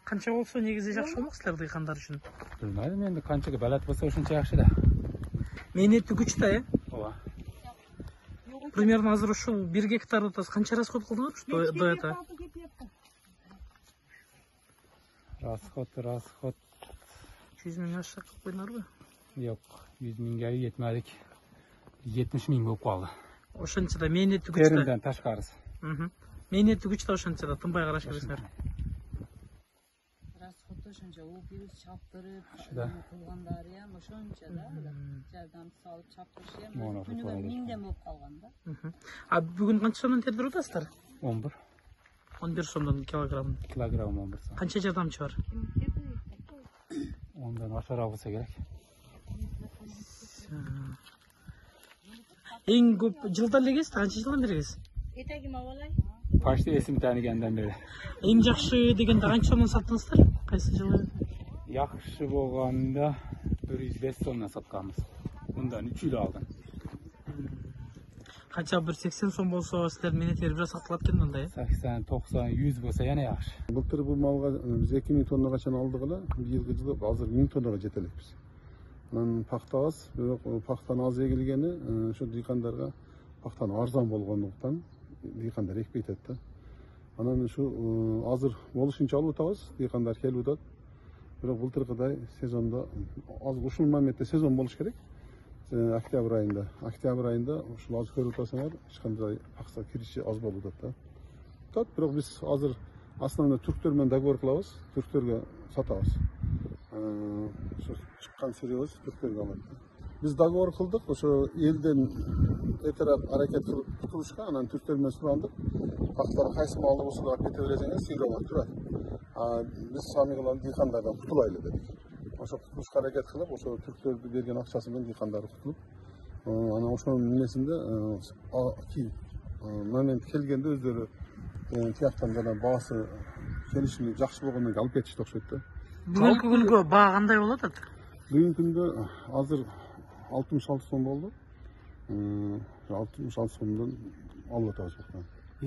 Канча болсо негизи жакшы болмок силер дыйкандар үчүн? Bilmedim endi kançaga balat bolsa oşuncha yaxshi da. Мээнети күч да, Ооба. Примерно азыр ушул 1 гектар отас канча расход кылдыңар ушу до это? Расход 200 миң аша кылып койдуңарбы? yok. 100 mingga yetmedik. 70 ming bo'lib qoldi. Ошончо да мээнети күч да. Terimden tashqarisi. Мээнети күч да ошончо да тынбай караш керексиңер. Расход ошончо у вирус чаптырып Шуда. кылгандары эм ошончо да жардам салып чаптырыш эм Моно күнүгө фотоға 1000 болуп калган да. А бүгүн канча сомдон тердирип атасыздар? 11 11 сомдон килограмм. kilogram 11 so'm. Канча жардамчы бар? Ondan aşağı olsa gerek. Эң көп жылда эле эгесиз, канча жылдан бери эгесиз? Этеги мабалай. Başta esim tanigenden beri. Эң жакшы дегенде канча сомдон саттыңыздар? Кайсы жылы? Yaxşı bo'lganda 105 so'mdan sotganmiz. Bundan 3 yil oldin. Канча бир 80 сом болсо силер менен терибир сатылат экен анда, э? 80, 90, 100 bo'lsa yana yaxshi. Былтыр бул малга биз 2000 тоннага чейин алдык эле, быйылкы жылы азыр 1000 тоннага жете элекпиз. Анан пактабыз, бирок пактанын аз эгилгени ошо дыйкандарга пактанын арзан болгондуктан дыйкандар экпей атат да. Анан ушу азыр болушунча алып атабыз, дыйкандар келип атат. Бирок былтыркыдай сезондо азыр ушул моментте сезон болуш керек. Октябрь айында ушул азыр көрүп атасыңар, эч кандай пакта кириши аз болуп атат да. Бирок биз азыр основной түрктөр менен договор кылабыз, түрктөргө сатабыз. Ошо чыккан сырыбыз түрктөргө алат. Биз договор кылдык, ошо элден эртерээк аракет кылып кутулушка, анан түрктөр менен сурандык. Пактар кайсы малды болсо да алып кете бересиңер, сыйрамай турат. Биз сами кылган дыйкандардан кутулайлы дедик. Ошо кутулушка аракет кылып, ошо түрктөрдү берген акчасы менен дыйкандарды кутулуп, анан ошонун эмесинде момент келгенде өздөрү тияктан жана баасы келишими жакшы болгондон кийин алып кетишти окшойт да. Бүгүнкү күнгө баа кандай болуп атат? Бүгүнкү күндө азыр 66 сом болду. 66 сомдон алып атабыз бактан.